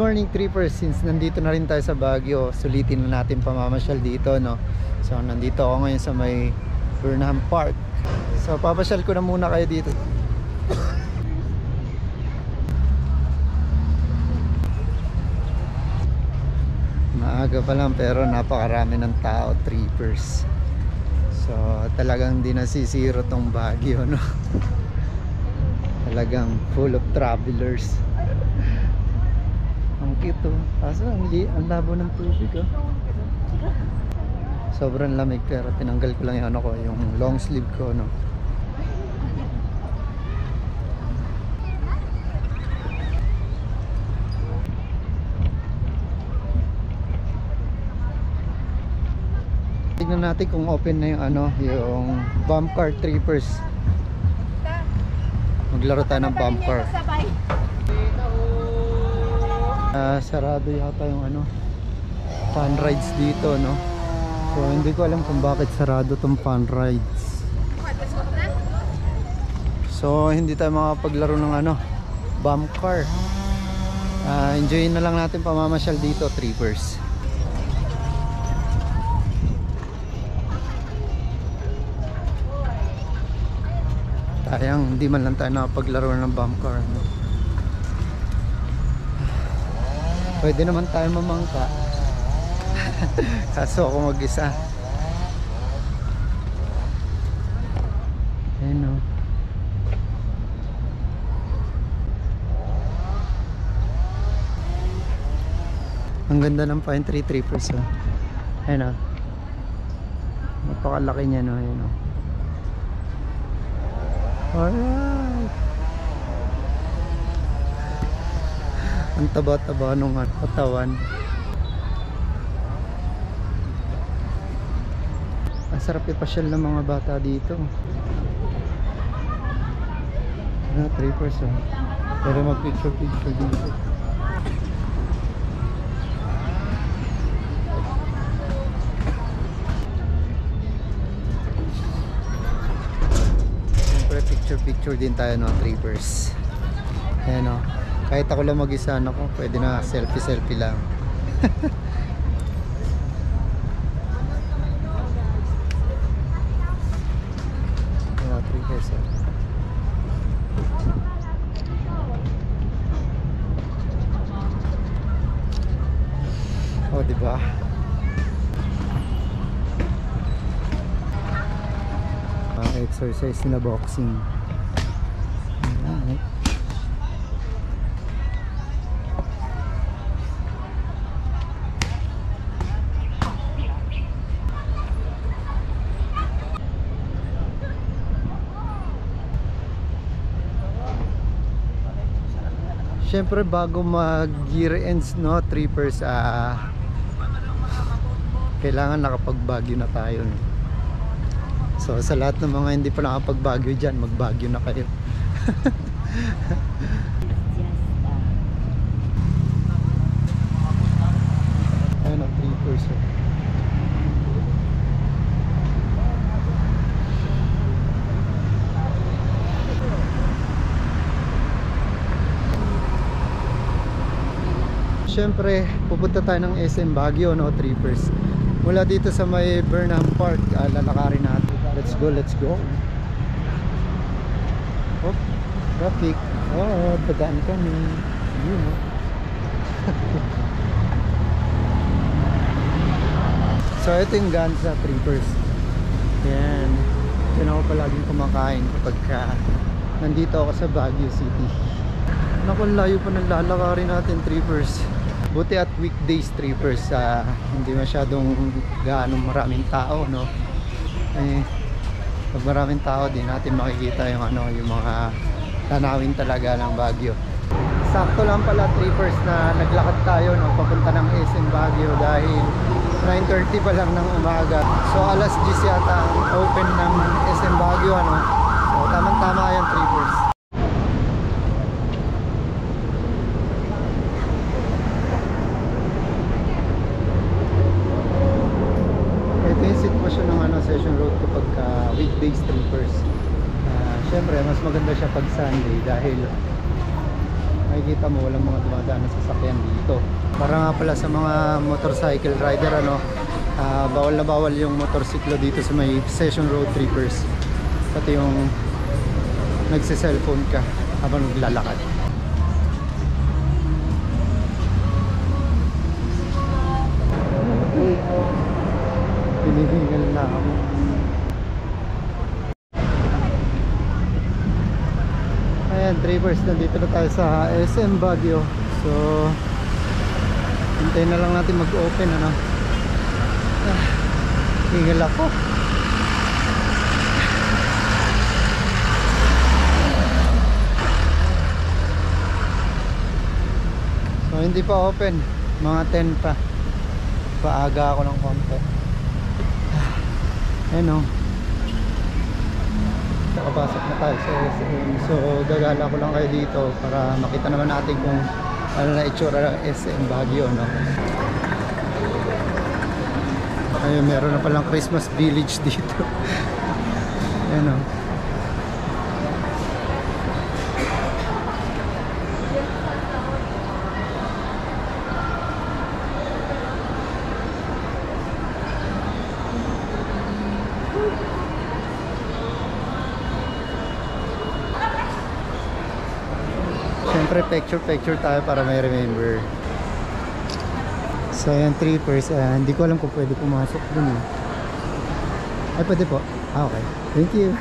morning trippers, since nandito na rin tayo sa Baguio, sulitin na natin pamamasyal dito, no? So nandito ako ngayon sa may Burnham Park. So papasyal ko na muna kayo dito. Maaga pa lang pero napakarami ng tao, trippers. So talagang di nasisiro tong Baguio, no? Talagang full of travelers. Ang cute, oh. Kaso ang labo ng tubig, oh. Sobrang lamig pero tinanggal ko lang yung ano ko, yung long sleeve ko, no. Tignan natin kung open na yung ano, yung bump car trippers. Maglaro tayo ng bump car. Sarado yata yung ano, fun rides dito, no. So hindi ko alam kung bakit sarado tong fun rides. So hindi tayo makapaglaro ng ano, bump car. Enjoyin na lang natin pamamasyal dito, trippers. Sayang hindi man lang tayo nakapaglaro ng bump car, no? Pwede naman tayo mamangka. Kaso ako mag-isa. Ayun, no. Ang ganda ng pine tree trippers, oh. Ayun, no. Napakalaki niya, no. Ayun, no. Alright. Ang taba-taba nung katawan. Ang sarap ipasyal ng mga bata dito. Na 3%. Pero mag-picture dito. Siyempre picture din tayo, no, trippers. Ayan, no. Kahit ako lang mag-isa, ako pwede na selfie lang. Yeah, 3%. Oh, diba? Exercise na boxing. Alright. Siyempre bago mag year ends, no, trippers, kailangan nakapag-Baguio na tayo, no? So sa lahat ng mga hindi pa nakapag-Baguio dyan, mag-Baguio na kayo. Ayun, ang trippers, oh. Siyempre, pupunta tayo ng SM Baguio, no, trippers. Mula dito sa may Burnham Park, lalakarin natin. Let's go, let's go. Oh, traffic. Oh, dadaan kami. Yun, no. So, ito yung Gansa, trippers. Yan. Yan ako palaging kumakain kapag nandito ako sa Baguio City. Naku, layo pa ng lalakarin natin, trippers. Buti at weekdays, trippers, hindi masyadong gaano maraming tao, no. Pag maraming tao, di natin makikita yung ano, yung mga tanawin talaga ng Baguio. Sakto lang pala, trippers, na naglakad tayo, no, papunta ng SM Baguio dahil 9:30 pa lang ng umaga. So alas 10 yata ang open ng SM Baguio, ano. So tamang-tama yan, trippers. Sitwasyon ng ano, Session Road kapag weekdays, trippers. Syempre mas maganda siya pag Sunday dahil makikita mo walang mga dumadaan na sasakyan dito. Para nga pala sa mga motorcycle rider, ano, bawal na bawal yung motorsiklo dito sa may Session Road Trippers, pati yung nagse-cellphone ka habang naglalakad. Pinihingal na ako. Ayan, Trippers, nandito na tayo sa SM Baguio. So hintayin na lang natin mag-open, ano. Hingal ako. So hindi pa open, mga 10 pa. Paaga ako ng konti. Ayan, o. Nakapasok na tayo sa SM. So gagala ko lang kayo dito para makita naman natin kung ano na itsura ng SM Baguio, no? Ayun, meron na palang Christmas village dito. Ayan, o. Siyempre picture tayo para may remember. So ayan, Trippers, hindi ko alam kung pwede pumasok dun, eh. Ay, pwede po. Okay, thank you.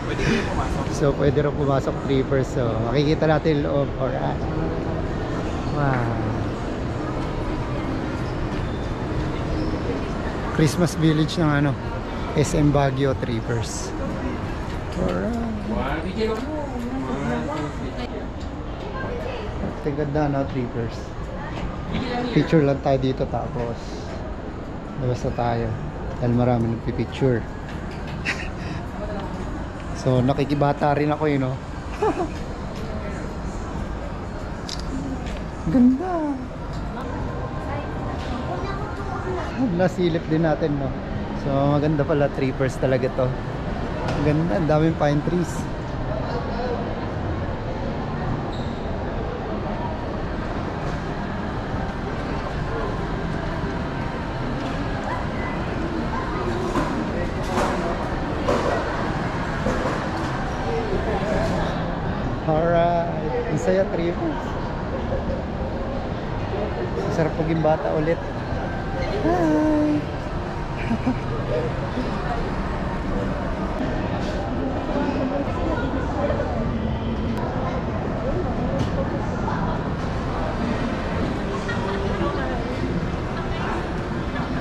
Pwede kayo pumasok. So pwede rin pumasok, Trippers. So makikita natin loob. Alright. Wow, Christmas village ng ano, SM Baguio, Trippers. Alright. Tingnan na, no, Trippers. Picture lang tayo dito, tapos labas na tayo dahil marami nagpipicture. So nakikibata rin ako, no. Ganda. Nasilip din natin, no. So maganda pala, Trippers talaga to. Ganda, ang daming pine trees. Alright, ang saya, Trippers. Sarap paging bata ulit. Hi!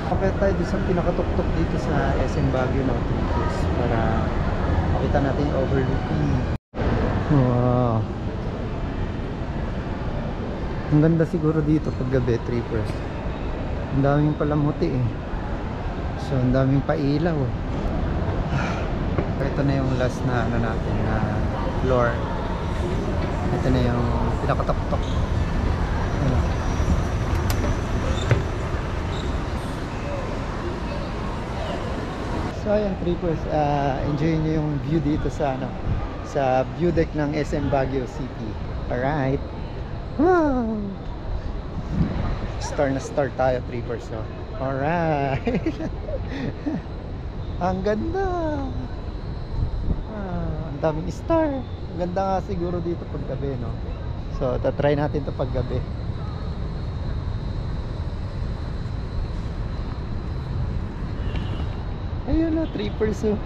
Kapit tayo doon sa pinakatuktok dito sa SM Baguio, no, Trippers, para makita natin yung overlooking. Wow, ang ganda siguro dito pag gabi, Trippers. Ang daming palamuti, eh. So ang daming pailaw. Ito na yung last na ano natin na floor. Ito na yung pinakatok-tok. Ano. So ayan, Trippers, enjoy nyo yung view dito sa ano, sa view deck ng SM Baguio City. Alright. Wow. Star na star tayo, Trippers, no? Alright. Ang ganda. Ang daming star. Ang ganda nga siguro dito pag gabi, no? So tatry natin to pag gabi. Ayun na, Trippers, oh.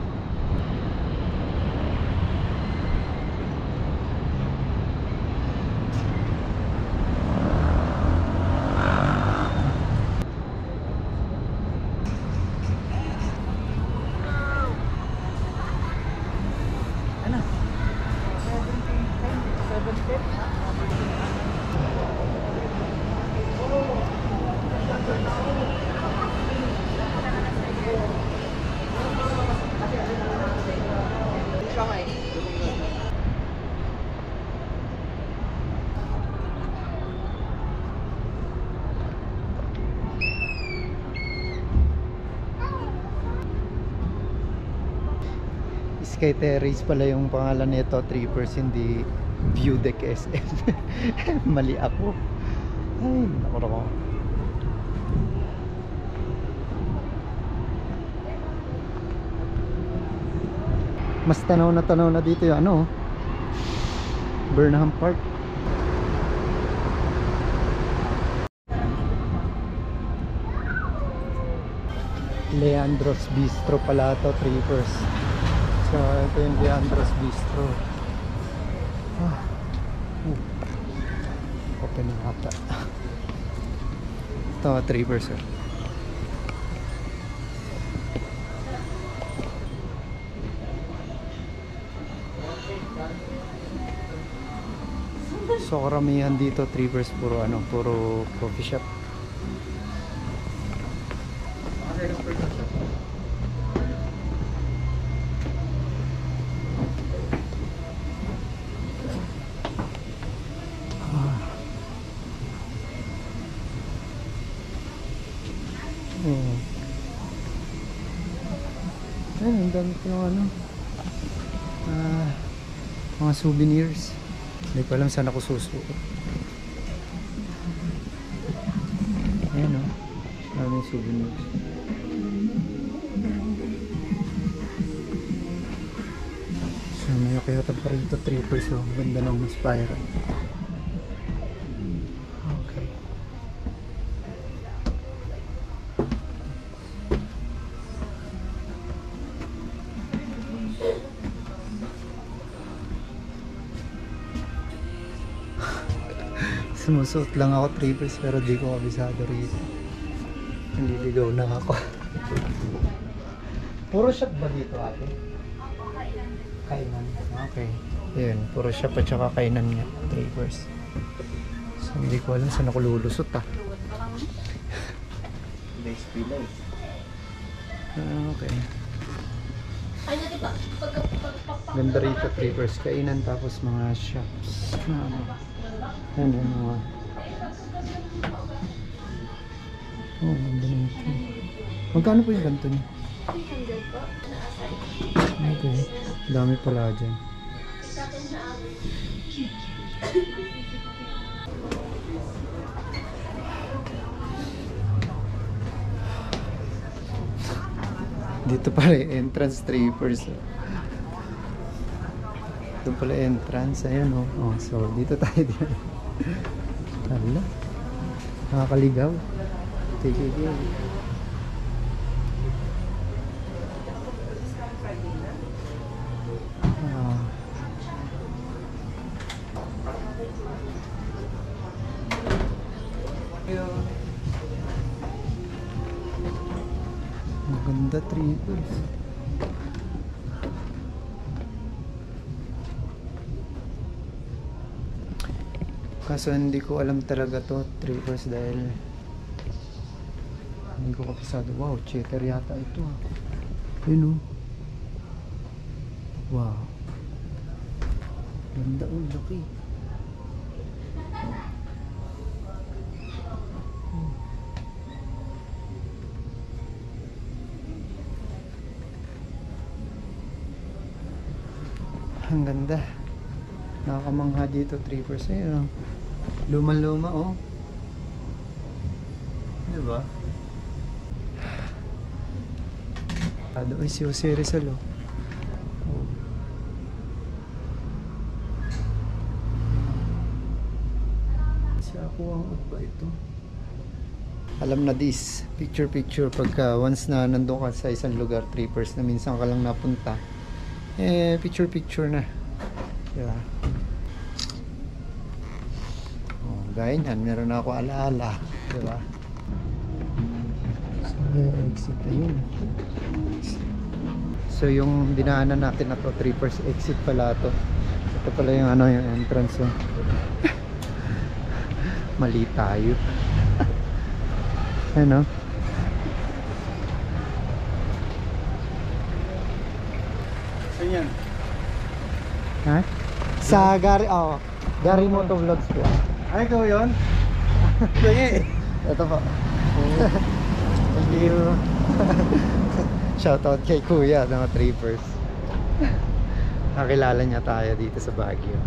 kay Terrace pala yung pangalan nito, Trippers, hindi View Deck SM. Mali ako. Ay, naku. Mas tanaw na dito yung ano, Burnham Park. Leandro's Bistro pala to, Trippers. So ito yung Leandro's Bistro. Open na ata. Ito, Trippers. So karamihan dito, Trippers, puro ano, puro coffee shop. Ayun, ang dami ko ng ano, mga souvenirs. Hindi ko alam saan ako susuot. Ayan o, maraming souvenirs. So may kayota pa rin ito, Trippers. So ganda ng spiral. Okay. Sumusuot lang ako, Trippers, pero di ko kabisado rito. Naliligaw na ako. Puro shop ba dito, ate? Kainan. Okay. Yun, puro shop at saka kainan nga, Trippers. So hindi ko alam saan ako lulusot Base pilay. Okay. Ganda rito, Trippers. Kainan tapos mga shops. Ano mga... Oh, ganda nito. Magkano po yung ganito niyo? 300 po. Okay. Dami pala dyan. Dito pala yung entrance, Trippers. Doon pala entrance. Ayan o. Oh. So dito tayo din. Hala. Nakakaligaw. Tigigil. Maganda, Trippers. Kaso hindi ko alam talaga to, Trippers, dahil hindi ko kapisado. Wow, cheater yata ito. Yun o. Wow. Ganda o, laki. Ang ganda. Nakakamangha dito, Trippers. Ayun, luma-luma, oh. Diba? Ay, si Jose Rizal, oh. Siya ako ang ba ito? Alam na this. Picture pagka once na nandun ka sa isang lugar, Trippers, na minsan ka lang napunta, eh, picture na. Diba? Oh, gaya niyan, meron na ako alaala. Diba? So, exit na yun. So, yung dinaanan natin na to, Trippers, exit pala to. Ito pala yung ano, yung entrance. Oh. Mali tayo. Ano? Saan yan? Ha? Sa Gary, Gary Moto Vlogs po. Ay, ikaw yun? Sige. Ito po. Thank you. Shoutout kay Kuya, mga Trippers. nakilala niya tayo dito sa Baguio.